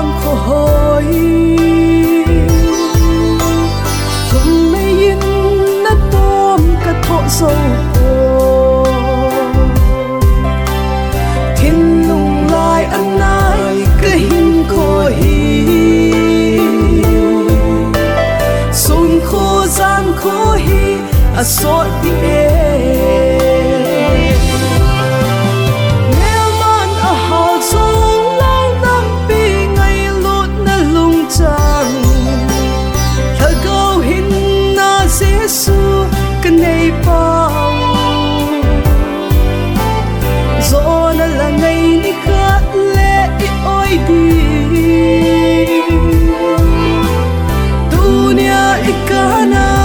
bang khổ hối không mấy yên nó tôm cả thọ sâu cô thiên lùng lai ăn nai cái hin khổ hi sun khô gian khổ hi a sốt đi cái này bao gió nó là ngày đi khát lệ ôi đi tu nia ikana